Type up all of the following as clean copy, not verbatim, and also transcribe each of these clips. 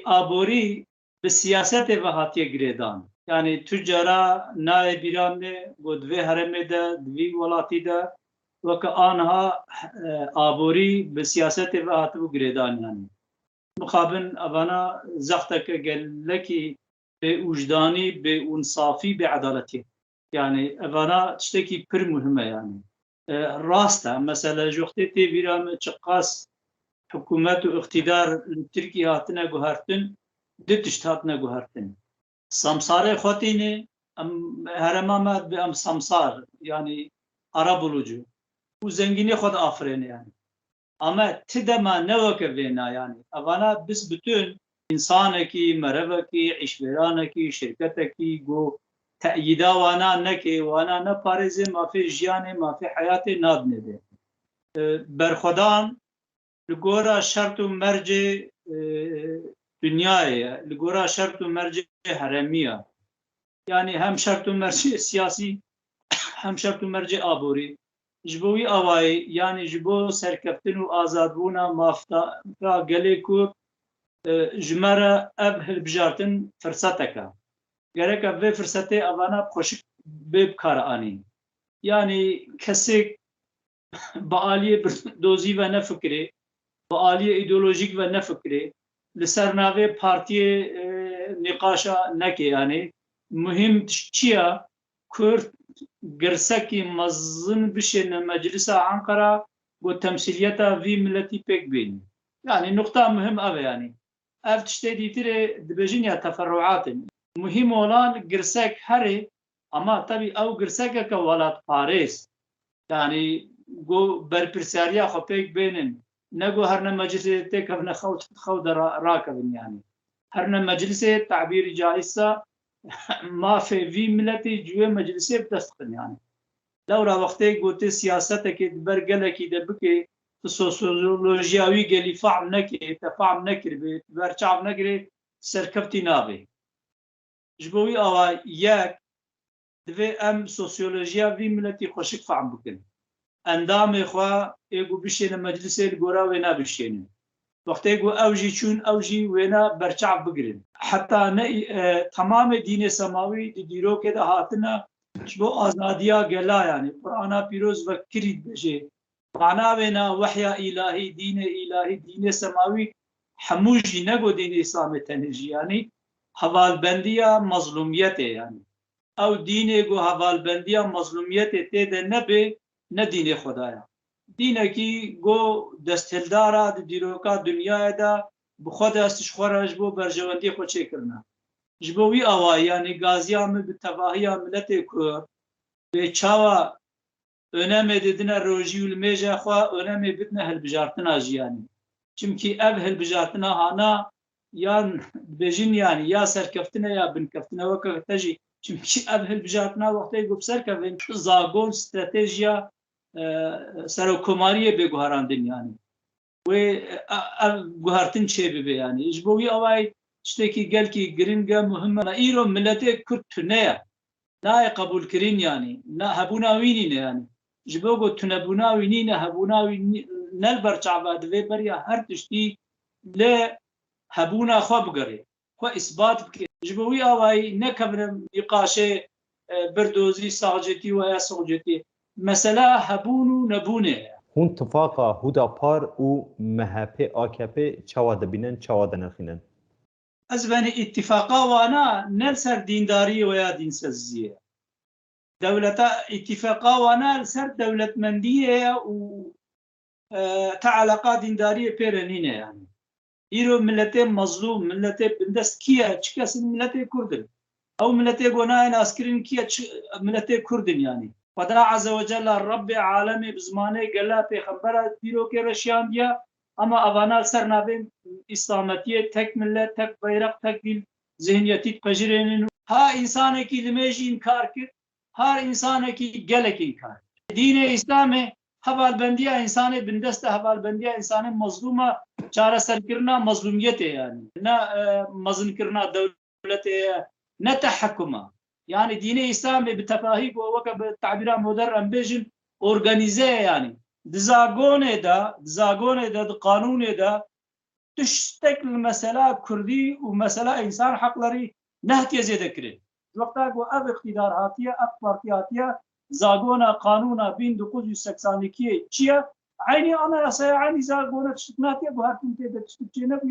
آبوری به سیاست و هاتی گریدان یعنی تجارا نای بیرامه گودوی هرمه ده دوی ولاتی ده و که آنها آبوری به سیاست و هاتی گریدان یعنی مقابل اوانا زختك قالكي بوجداني بانصافي بعدالتي يعني اوانا تشتكي بر مهمه يعني راستا مثلا جوختي بيرام تشقاس حكومات واقتدار تركي هاتنا جوهرتن دتشت هاتنا جوهرتن سمسار خوتيني ام هرمامات بام سمسار يعني عرب لوجو وزنجيني خود افرين يعني ama tidema neveke vêna yani evana biz bütün insanekî, merevekî, işveranekî, şirketekî got te'yîda wana neke, wana ne parêzê mafê jiyanê, mafê hayatê nadine de. Berxwedan li gora şert û mercê dünyayê ye, li gora şert û mercê heremî ye. Yani hem şert û mercê siyasî, hem şert û mercê aborî. Ji bo wî awayî yani ji bo serkeftin û azadbûna mafta gelê ku ji me re ev hilbijartin firsetek e. Gerek ev vê firsetê evana xweşik bê bikare anîn. Yani kesêk bi aliyê dozî ve nefikirê, bi aliyê îdeolojîk ve nefikirê, li ser navê partiyê nîqaşa neke yani muhim çi ye Kurd girseki mezin bişene meclisa Ankara bu temsiliyeta vi milleti pek bin. Yani nokta mühim ev yani. Ev tişte ditire dibejin ya teferruatın. Mühim olan girsek heri ama tabi ev girsek ke velat Paris. Yani go berpirsariya xo pek binin. Ne go her ne meclise tekevne xew rakibin yani. Her ne meclise tabiri caizse ما في في ملتي جوه مجلسي بدستقن يعني لورا وقتي قلت سياستك برجلك دبكي سوسيولوجياوي قالي فعل نكي تفعل نكر برشعب نكري سركبتي نابي جبوي اوا ياك دفي ام سوسيولوجيا في ملتي خوشك فعل بكن اندام اخوا ايغو بشين مجلسي الغورا وينا بشين وقتی گو اوجی چون اوجی وینا برچعب بگیرن حتی نه تمام دین سماوی دیرو که ده هاتنا شبو آزادیا گلا یعنی قرآن پیروز و کرید بشه معنا وینا وحی الهی دین سماوی هموجی نگو دین اسلام تنجی یعنی حوالبندیا مظلومیت یعنی او دین گو حوالبندیا مظلومیت تیده نبه نه دین خدایا دینکی گو دستهلدارا دیروکا دنیای دا بخود استش خورج بو برجواندی خود چه کرنا جبوی آوای یعنی گازیام به تباهی ملت کور به چاوا öneme dedine rojiyul meja xwa öneme bitne helbijartina jiyani çünkü ev helbijartina hana yan bejin yani ya serkeftine ya binkeftine ve kateji çünkü ev helbijartina vakti gup serkevin zagon stratejiya سرکوماریه به گوهراندن یعنی و گوهرتن چه ببی یعنی اجبوی آوای شتکی گل کی گرینگا مهمه ایرو ملت کرد نه نه قبول کرین یعنی نه هبونا وینی نه یعنی جبوگو تنبونا وینی نه هبونا وینی نل برچعباد و بریا هر تشتی ل هبونا خواب گره خو اثبات بک جبوی آوای نکبرم نقاشه بردوزی ساجتی و یا ساجتی مثلا هبون و نبونه هون اتفاقا هوداپار و مهپ AKP چوا دبینن چوا دنخینن از بین اتفاقا وانا نلسر دینداری و یا دینسازیه دولتا اتفاقا وانا سر دولتمندیه و تعلقا دینداری پیرنینه يعني ایرو ملت مظلوم ملت بندست کیه چکس ملت کردن او ملت گناهن اسکرین کیه ملت کردن يعني خدا عز وجل رب عالمی بزمانه گلا پیغمبر دیرو که رشیان دیا اما اوانا سر نابین اسلامتیه تک ملت تک بیرق تک دل ذهنیتی پجرینن ها انسانه کی لمیجی انکار کرد هر انسانه کی گلک انکار دین اسلام حوالبندیه انسان بندست حوالبندیه انسان مظلومه چاره سر کرنا مظلومیت yani نه مزن کرنا دولت نه تحکمه yani dini İslam'ı bir tefahik o vakit bir tabira modern bejin organize yani dizagone da kanune da تشتك المسألة كردي ومسألة إنسان حقلري نهتي زيادة كري وقتا کو اف اقتدار هاتیه اف پارتی هاتیه زاگونا قانونا بین 280 چیه عینی انا یاسای عینی زاگونا تشتناتیه بو هاتون تیده تشتچینه بو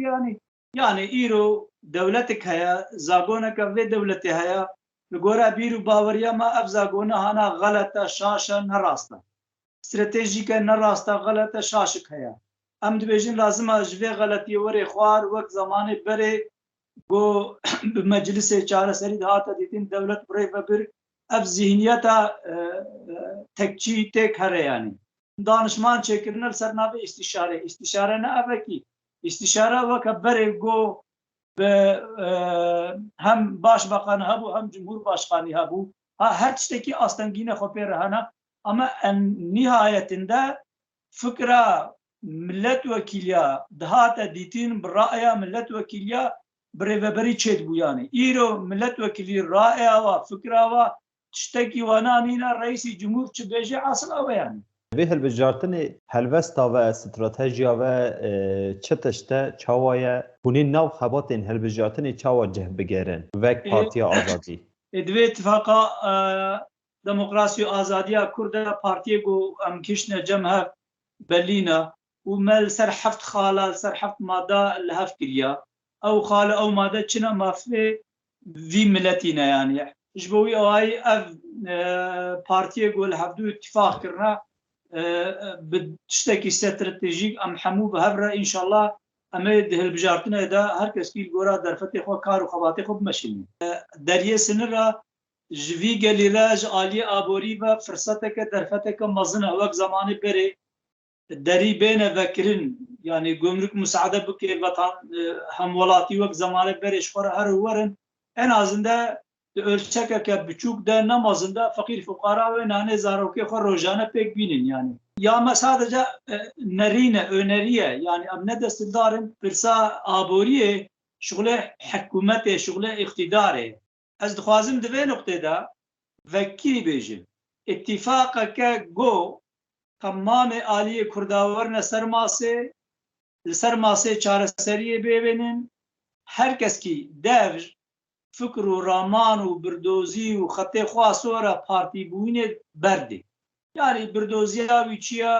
يعني إيرو دولتك هيا زاغونا كفي دولتي هيا لغورا بيرو باوريا ما أف زاغونا هانا غلطة شاشة نراستا استراتيجيكا نراستا غلطة شاشك هيا أم دبيجين لازم أجفي غلطي وري خوار وقت زماني بري گو بمجلس چاره سری دهاتا دیتین دولت برای بر اف ذهنیتا تکچی تک هره یعنی دانشمان چکرنل سرناوی استشاره نه افکی استشاره وک بره گو هم başbakan هبو هم cumhurbaşkanı هبو her tişteki aslangine kopya rahana ama nihayetinde fıkra milletvekiliya dahata ditin biraya milletvekiliya بريفبري تشد بوياني إيرو ملت وكيل رائع وفكرة وتشتكي ونانينا رئيس جمهور تبيجي عاصل أوياني به هلبجارتني هلوستا و استراتيجيا و چتشتا چاوايا هونين ناو خباتين هلبجارتني چاوا جه بگيرن وك پارتيا آزادي دوی اتفاقا ديمقراسي آزادية كرده پارتيا گو امكشنا جمها برلينا ومال سر حفت خالة سر حفت مادا الهف كريا او خاله او ماده چنا مافه وی ملتینا يعني جبوي اي اف بارتي يقول هبدو اتفاق كرنا بتشتكي استراتيجيك ام حمو بهبره ان شاء الله امد هالبجارتنا دا هر کس کی گورا درفتي خو کار و خباتي خو مشين دريه سنرا جوي گليراج عالي ابوري و فرصتك درفتك مزنه وقت زماني بري دري بين ذكرن يعني جمرك مساعدة بكي وطن هم ولاتي وقت زمانه بريش خورا هر ورن en azında ölçek buçuk da namazında fakir fukara ve nane zaroke xor rojane pek binin yani. Ya sadece nerine öneriye yani amne destildarın pirsa aboriye şugule hükümete şugule iktidare. Az dixwazim divê noktada vekî bêjim. İttifaka go tamamê aliyê Kurdawarne sermasê li ser masê çareseriyê bêvenin herkes ki devr fikr û raman û birdozî û xetê xwe sora partîbûyînê berdê. Yani birdoziya wî çi ye,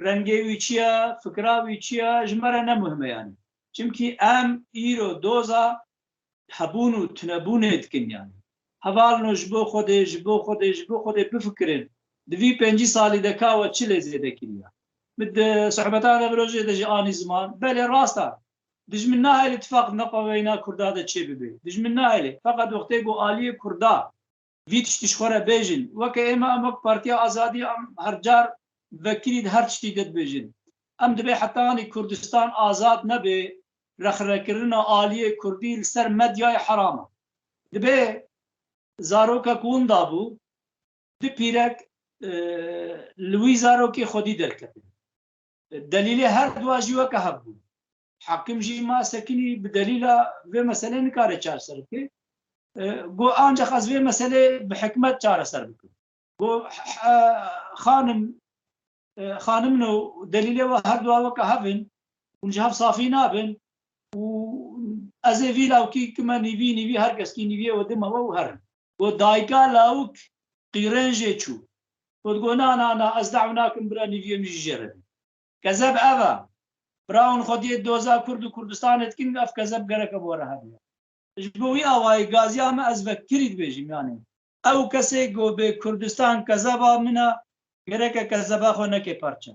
rengê wî çi ye, fikra wî çi ye ji me re ne muhim e yani. Çimkî em îro doza hebûn û tunebûnê dikin yani. Hevalino ji bo Xwedê, ji bo Xwedê, ji bo Xwedê bifikirin. Di vî 5 salî de ka we çi lê zêde kiriye. Mid sohbeta de birojê de ji anî ziman belê rast e. Dijmin nahêle ittifaq neqeweyna Kurda de çê bibe. Dijmin nahêle. Feqet wextê ku aliyê Kurda vî tiştî ji xwe re bêjin. Weke ême em wek Partiya Azadî em her car vekirî her tiştî de dibêjin. Em dibe heta anî Kurdistan azad nebe rexrekirina aliyê Kurdî li ser medyayê heram e. Dibe zarokek wan dabû di pîrek li wî zarokê xwedî derketin. Delîlê her dua jî weke hebû. Hakim jî ma sekinî bi delîla vê meselê nikare çareser bike. Got ancak ez vê meselê bi hikmet çareser bikim. Got xanim no delîlê we her dua weke hebin hûn ji hev safî nabin û ez ê vî lawkî kime nîvî her keskî nîviye we dima we û herin. Got dayika lawik qîrên jê çû. Got na ez dew nakim bira nîviyê min jî jêre. Kezeb ev e. Braun xwediyê doza Kurd û Kurdistanê dikin ev kezeb gereke bo re hebe. Ji bo wî awayî gaziya me ez vekirî dibêjim yani. Ew kesê got bê Kurdistan kezeba min e gereke kezeba xwe neke parçe.